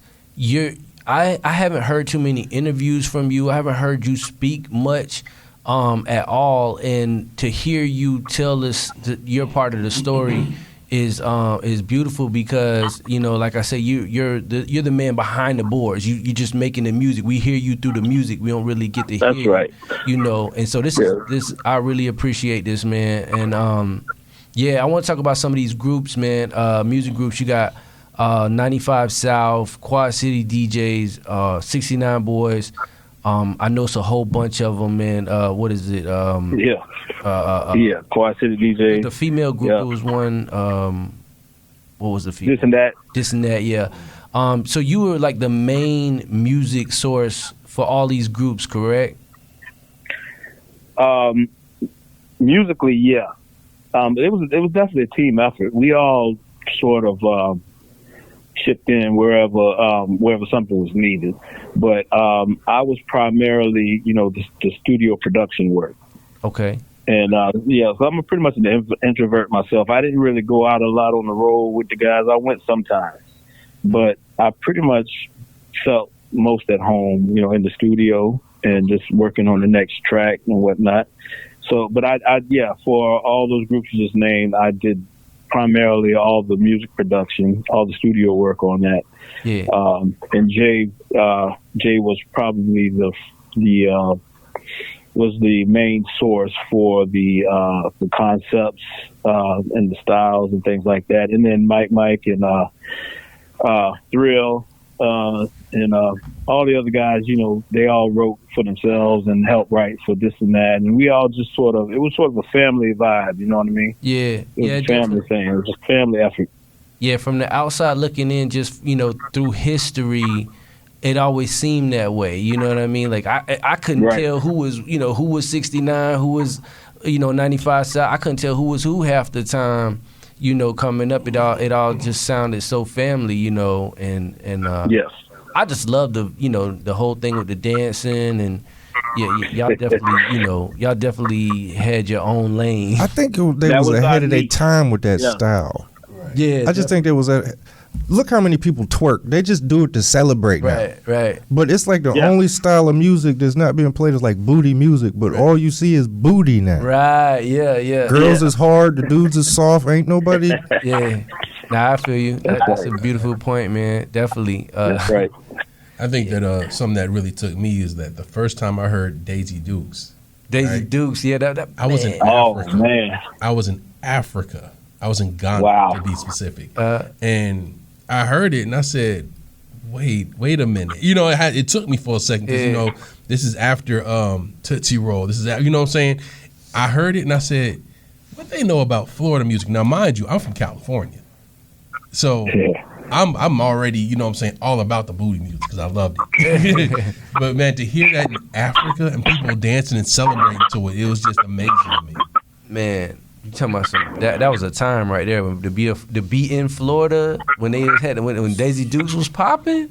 I haven't heard too many interviews from you. I haven't heard you speak much at all, and to hear you tell us your part of the story is beautiful because like I say, you're the man behind the boards. You just making the music. We hear you through the music. We don't really get to hear. That's right. And so this I really appreciate this, man. And I want to talk about some of these groups, man. Music groups. You got 95 South, Quad City DJs, 69 Boyz. I know it's a whole bunch of them, man. What is it? Quad City DJs. The female group, it was one. What was the female? This and that, yeah. So you were like the main music source for all these groups, correct? Musically, yeah. It was definitely a team effort. We all sort of chipped in wherever something was needed. But I was primarily, the studio production work. Okay. And so I'm pretty much an introvert myself. I didn't really go out a lot on the road with the guys. I went sometimes, but I pretty much felt most at home, in the studio and just working on the next track and whatnot. So, but I for all those groups you just named, I did primarily all the music production, all the studio work on that. Yeah. And Jay was probably was the main source for the concepts and the styles and things like that. And then Mike and Thrill and all the other guys, they all wrote for themselves and helped write for this and that. And we all just it was sort of a family vibe, you know what I mean? Yeah. It was a family thing. It was a family effort. Yeah, from the outside looking in, just, through history, it always seemed that way. You know what I mean? Like I couldn't tell who was 69, who was, 95 South. I couldn't tell who was who half the time, coming up. It all just sounded so family, and yes. I just love the whole thing with the dancing and y'all definitely had your own lane. I think they was ahead of their time with that style. Yeah, I just think there was look how many people twerk. They just do it to celebrate now. Right. But it's like the only style of music that's not being played is like booty music, but all you see is booty now. Right, yeah. Girls is hard, the dudes is soft, ain't nobody. Yeah. Nah, I feel you. That's a beautiful point, man. Definitely. That's right. I think that something that really took me is that the first time I heard Daisy Dukes. Dukes, yeah. I was in Africa. Oh, man. I was in Africa. I was in Ghana, to be specific. And I heard it, and I said, wait a minute. It took me for a second, because, this is after Tootsie Roll. This is, you know what I'm saying? I heard it, and I said, what they know about Florida music? Now, mind you, I'm from California. So I'm already, you know what I'm saying, all about the booty music because I loved it. But, man, to hear that in Africa and people dancing and celebrating to it, it was just amazing to me. Man, you talking about that was a time right there to be in Florida when they when Daisy Dukes was popping.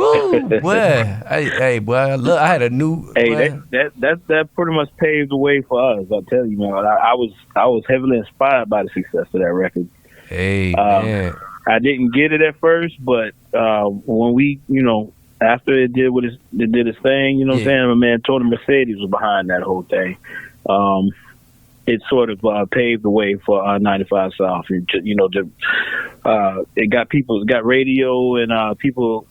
Woo, boy. Hey, boy, look, I had a new. Hey, boy. that pretty much paved the way for us. I tell you, man. I was heavily inspired by the success of that record. Hey, man. I didn't get it at first, but when we, after it did its thing, you know what I'm saying? My man Tony Mercedes was behind that whole thing. It sort of paved the way for 95 South. It got radio and people,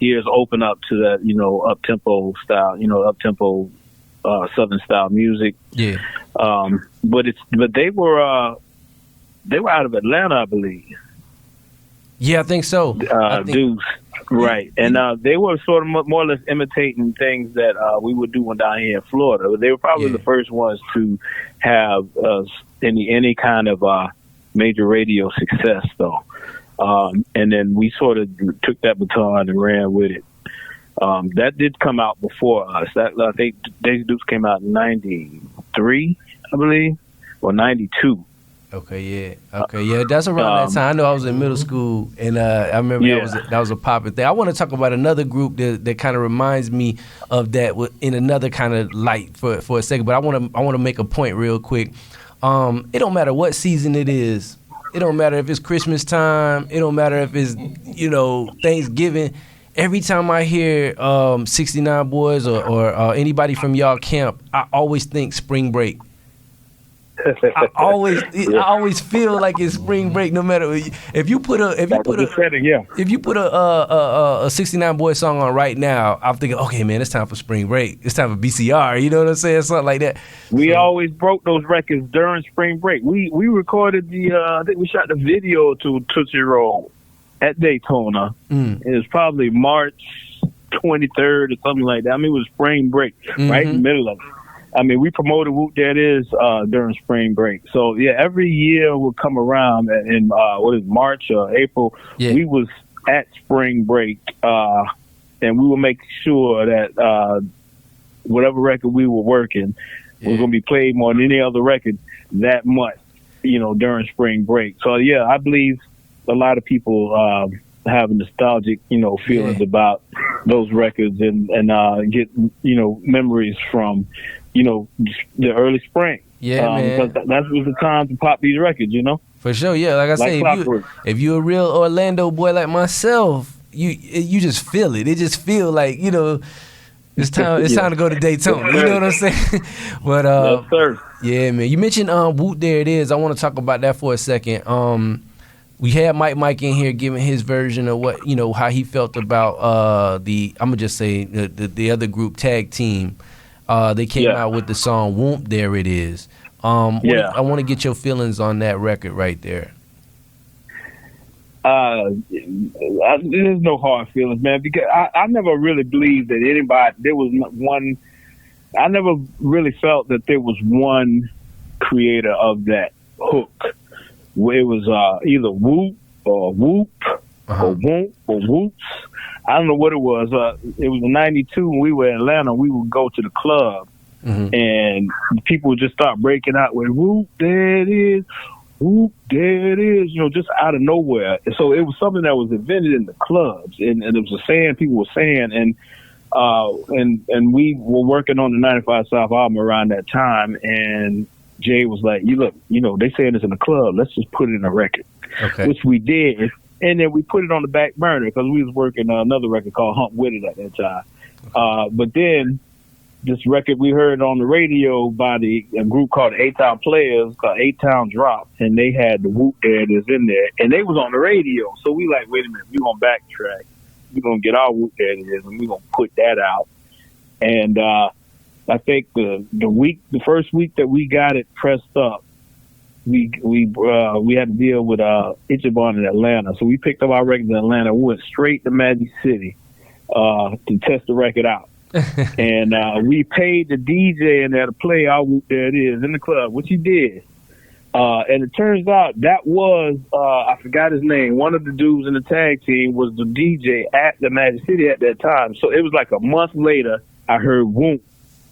ears open up to that, up tempo style, Southern style music. Yeah. But they were out of Atlanta, I believe. Yeah, I think so. Deuce. Right. And they were sort of more or less imitating things that we were doing down here in Florida. They were probably the first ones to have any kind of major radio success, though. And then we sort of took that baton and ran with it. That did come out before us. I think Daisy Dukes came out in 93, I believe, or 92. Okay, yeah, that's around that time. I know I was in middle school, and I remember that was a popping thing. I want to talk about another group that kind of reminds me of that in another kind of light for a second. But I want to make a point real quick. It don't matter what season it is. It don't matter if it's Christmas time. It don't matter if it's Thanksgiving. Every time I hear 69 Boyz or anybody from y'all camp, I always think spring break. I always feel like it's spring break. No matter if you put a 69 Boyz song on right now, I'm thinking, okay, man, it's time for spring break. It's time for BCR. You know what I'm saying? Something like that. We always broke those records during spring break. We recorded I think we shot the video to Tootsie Roll at Daytona. It was probably March 23rd or something like that. I mean, it was spring break, right in the middle of it. I mean, we promoted Whoop That Is during spring break. So, yeah, every year would come around in March or April. Yeah. We was at spring break, and we would make sure that whatever record we were working was going to be played more than any other record that much, during spring break. So, yeah, I believe a lot of people have nostalgic, feelings about those records and get, memories from, the early spring. Yeah, man. Because that was the time to pop these records, For sure, yeah. Like I say, if you're a real Orlando boy like myself, you just feel it. It just feel like, it's time to go to Daytona. You know what I'm saying? But yes, sir. Yeah, man. You mentioned Whoop There It Is. I want to talk about that for a second. We had Mike in here giving his version of what, how he felt about I'm gonna just say the other group Tag Team. They came out with the song "Whoop There It Is." I want to get your feelings on that record right there. There's no hard feelings, man, because I never really believed that there was one. I never really felt that there was one creator of that hook. Where it was either Whoop or Whoop or Whoop or Whoops. I don't know what it was. It was in 92 when we were in Atlanta. We would go to the club and people would just start breaking out with Whoop, there it is, Whoop, there it is, just out of nowhere. And so it was something that was invented in the clubs, and it was a saying people were saying, and we were working on the 95 South album around that time, and Jay was like, they saying this in the club, let's just put it in a record, which we did. And then we put it on the back burner because we was working on another record called Hump With It at that time. But then this record we heard on the radio by a group called the A-Town Players, called A-Town Drop, and they had the Whoop There It Is in there. And they was on the radio. So we like, wait a minute, we're going to backtrack. We're going to get our Whoop There It Is, and we're going to put that out. And I think the first week that we got it pressed up, we had to deal with Ichiban in Atlanta, so we picked up our records in Atlanta. We went straight to Magic City to test the record out, and we paid the DJ in there to play our Whoop There It Is in the club, which he did. And it turns out that was I forgot his name. One of the dudes in the tag team was the DJ at the Magic City at that time. So it was like a month later, I heard Whoop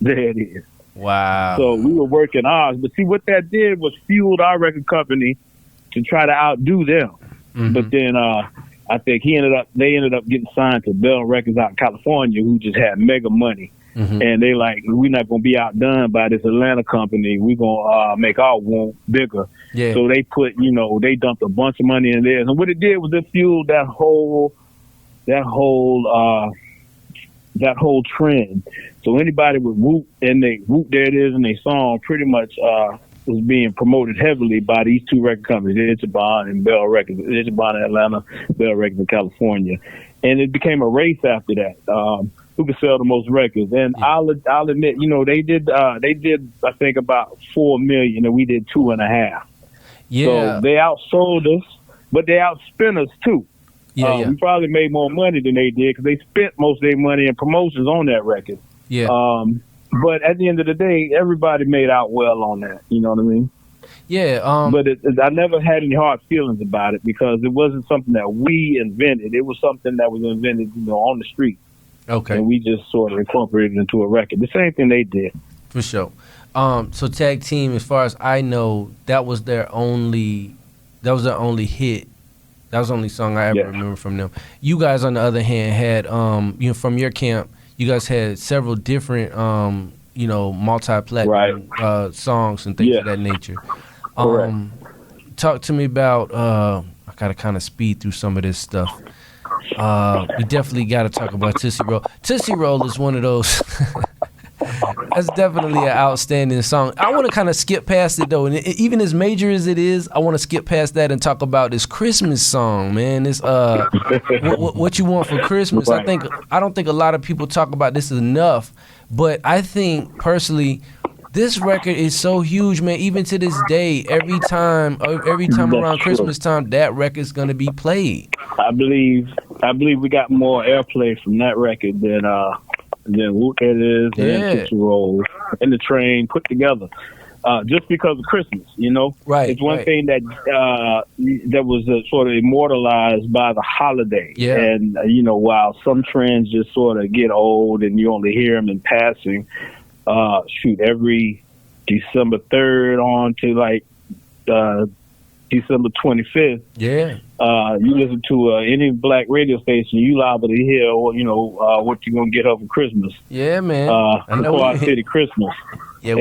There It Is. Wow. So we were working ours. But see, what that did was fueled our record company to try to outdo them. But then I think they ended up getting signed to Bell Records out in California, who just had mega money. Mm-hmm. And they like, we're not going to be outdone by this Atlanta company. We're going to make our one bigger. Yeah. So they put, they dumped a bunch of money in there. And what it did was it fueled that whole trend. So anybody with Whoop, there it is in their song, pretty much was being promoted heavily by these two record companies, Ichiban and Bell Records, Ichiban in Atlanta, Bell Records in California. And it became a race after that. Who could sell the most records? And I'll admit, they did I think about 4 million, and we did 2.5. Yeah. So they outsold us, but they outspent us too. We probably made more money than they did because they spent most of their money in promotions on that record. Yeah. But at the end of the day, everybody made out well on that. You know what I mean? Yeah. But I never had any hard feelings about it because it wasn't something that we invented. It was something that was invented, on the street. Okay. And we just sort of incorporated it into a record. The same thing they did. For sure. So Tag Team, as far as I know, that was their only hit. That was the only song I ever remember from them. You guys, on the other hand, had from your camp, you guys had several different multi-platinum songs and things of that nature. Talk to me about I gotta kind of speed through some of this stuff. We definitely got to talk about Tootsie Roll. Tootsie Roll is one of those. That's definitely an outstanding song. I want to kind of skip past it though, and even as major as it is, I want to skip past that and talk about this Christmas song, man. This what you want for Christmas. Right. I don't think a lot of people talk about this enough, but I think personally, this record is so huge, man. Even to this day, every time around Christmas time, that record's gonna be played. I believe we got more airplay from that record than Whoop It Is and Tootsie Roll and The Train put together. Just because of Christmas, Right. It's one thing that was sort of immortalized by the holiday. Yeah. And while some trends just sort of get old and you only hear them in passing. Every December 3rd on to like December 25th. Yeah. You listen to any black radio station, you liable to hear, what you're gonna get up for Christmas. Yeah, man. I know Quad City Christmas. Yeah.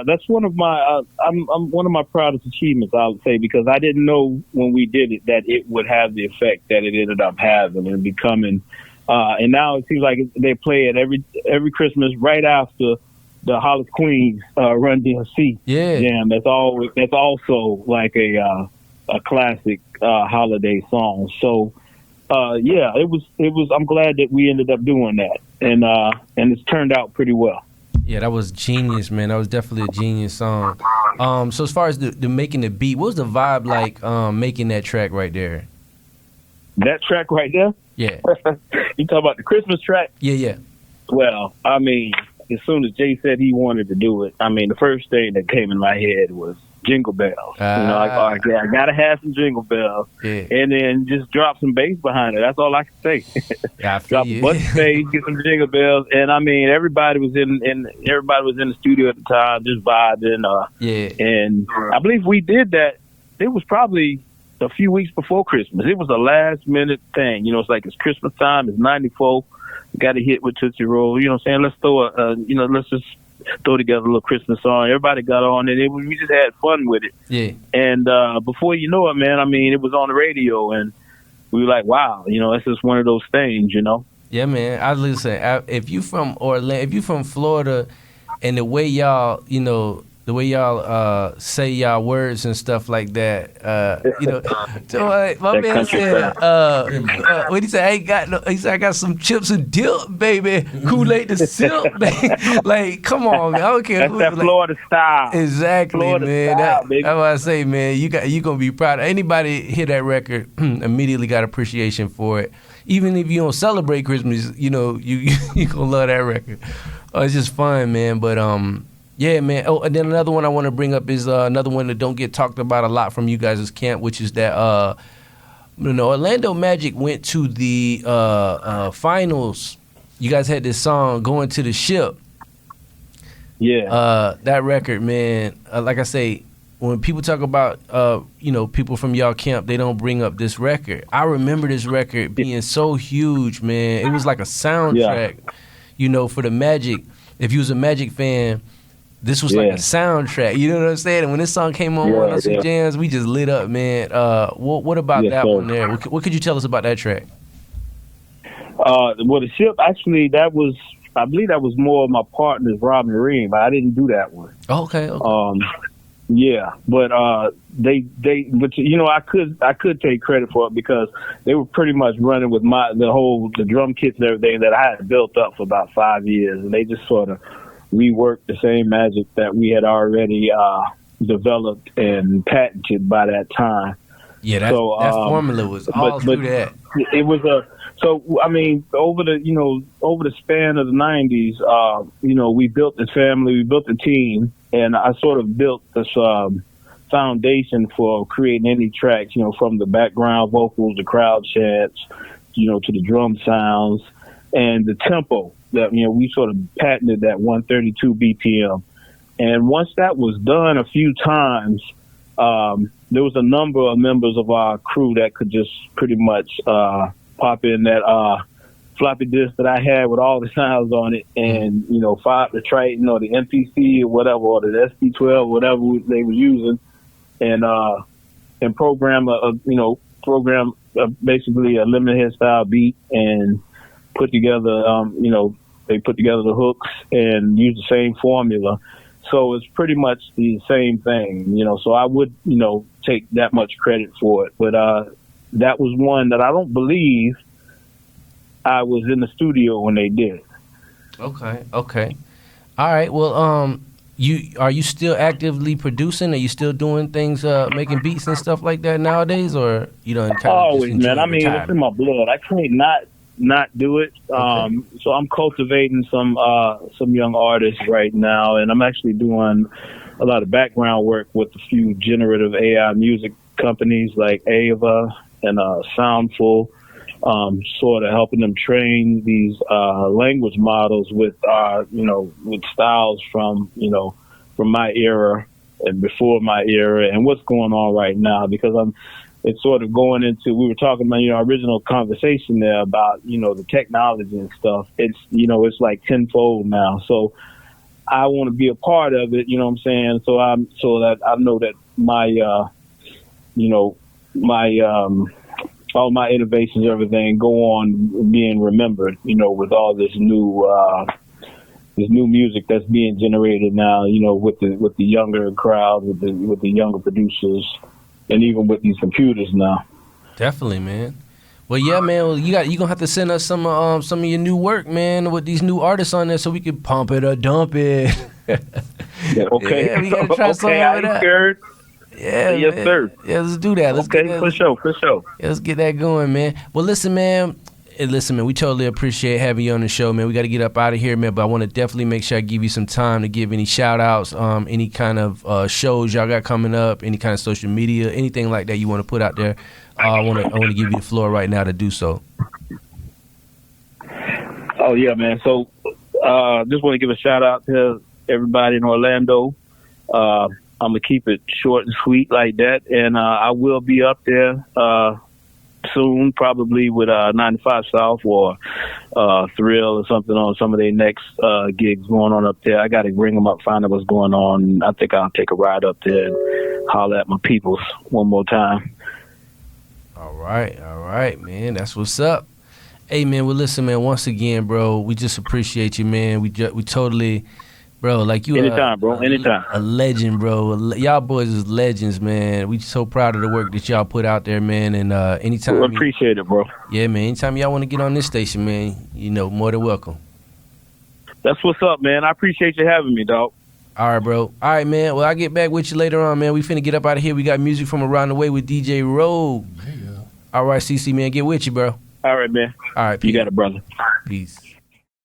That's one of my I'm one of my proudest achievements, I would say, because I didn't know when we did it that it would have the effect that it ended up having and becoming. And now it seems like they play it every Christmas right after the Hollis Queens Run DMC jam. That's also like a classic holiday song. So it was. I'm glad that we ended up doing that, and it's turned out pretty well. Yeah, that was genius, man. That was definitely a genius song. So as far as the making the beat, what was the vibe like making that track right there? That track right there? Yeah. You talk about the Christmas track? Yeah. Well, I mean, as soon as Jay said he wanted to do it, I mean, the first thing that came in my head was Jingle Bells. I gotta have some Jingle Bells, and then just drop some bass behind it. That's all I can say. Yeah, drop a bunch of bass, get some Jingle Bells, and I mean, everybody was in the studio at the time, just vibing. And I believe we did that. It was probably a few weeks before Christmas. It was a last minute thing. It's like it's Christmas time. It's 94. Got a hit with Tootsie Roll. You know what I'm saying? Let's just throw together a little Christmas song. Everybody got on it. We just had fun with it. Yeah. And before you know it, man, I mean, it was on the radio, and we were like, wow, it's just one of those things, Yeah, man. I listen. If you from Orlando, if you from Florida, and the way y'all, say y'all words and stuff like that, So my man said, what he said? He said, I got some chips and dip, baby. Kool-Aid to sip, baby. Like, come on, man. I don't care. That's that Florida style. Exactly, Florida man. Style, baby. That's what I say, man. You gonna be proud. Anybody hear that record immediately got appreciation for it. Even if you don't celebrate Christmas, you gonna love that record. It's just fun, man. But yeah, man. Oh, and then another one I want to bring up is another one that don't get talked about a lot from you guys' camp, which is that Orlando Magic went to the finals. You guys had this song, Going to the Ship. Yeah. That record, man, like I say, when people talk about people from y'all camp, they don't bring up this record. I remember this record being so huge, man. It was like a soundtrack, for the Magic. If you was a Magic fan, this was like a soundtrack. You know what I'm saying? And when this song came on, one of some jams, we just lit up, man. What about that one there? What could you tell us about that track? The ship, actually, I believe that was more of my partner's Rob Marine, but I didn't do that one. Okay. Yeah, but I could take credit for it because they were pretty much running with the drum kits and everything that I had built up for about 5 years, and they just sort of reworked the same magic that we had already developed and patented by that time. Yeah, that formula was all through that. It was over the span of the 90s, we built this family, we built a team, and I sort of built this foundation for creating any tracks, from the background vocals, the crowd chants, to the drum sounds, and the tempo that, we sort of patented that 132 BPM. And once that was done a few times, there was a number of members of our crew that could just pretty much pop in that floppy disk that I had with all the sounds on it, and fire up the Triton or the MPC or whatever, or the SP12, whatever they were using, and program basically a Lemonhead style beat, and put together they put together the hooks and use the same formula. So it's pretty much the same thing, so I would, take that much credit for it. But that was one that I don't believe I was in the studio when they did it. Okay. All right. Well, are you still actively producing? Are you still doing things, making beats and stuff like that nowadays, or always, man? I mean, it's in my blood. I can't not do it. Okay. So I'm cultivating some young artists right now, and I'm actually doing a lot of background work with a few generative AI music companies like Ava and Soundful, sort of helping them train these language models with with styles from my era and before my era and what's going on right now, because it's sort of going into, we were talking about, our original conversation there about, the technology and stuff. It's, it's like tenfold now. So I want to be a part of it, you know what I'm saying? So that I know that all my innovations, everything go on being remembered, with all this new music that's being generated now, with the younger crowd, with the younger producers, and even with these computers now. Definitely, man. Well, yeah, man. Well, you gonna have to send us some of your new work, man, with these new artists on there, so we can pump it or dump it. Yeah, okay. Yeah, we gotta try something like that. Scared. Yeah, yes, man. sir. Yeah, let's do that. Let's get that. For sure. Yeah, let's get that going, man. Well, listen, man. We totally appreciate having you on the show, man. We got to get up out of here, man, but I want to definitely make sure I give you some time to give any shout-outs, any kind of shows y'all got coming up, any kind of social media, anything like that you want to put out there. I want to give you the floor right now to do so. Oh, yeah, man. So just want to give a shout-out to everybody in Orlando. I'm going to keep it short and sweet like that, and I will be up there soon, probably with 95 South or Thrill or something on some of their next gigs going on up there. I got to bring them up, find out what's going on. I think I'll take a ride up there and holler at my peoples one more time. All right, man. That's what's up. Hey, man, well, listen, man, once again, bro, we just appreciate you, man. We totally... Bro, like you, anytime, bro. Anytime, a legend, bro. Y'all boys is legends, man. We so proud of the work that y'all put out there, man. And anytime, we appreciate it, bro. Yeah, man. Anytime y'all want to get on this station, man, more than welcome. That's what's up, man. I appreciate you having me, dog. All right, bro. All right, man. Well, I'll get back with you later on, man. We finna get up out of here. We got music from around the way with DJ Rogue. There you go. All right, CC, man. Get with you, bro. All right, man. All right, you got it, brother. Peace.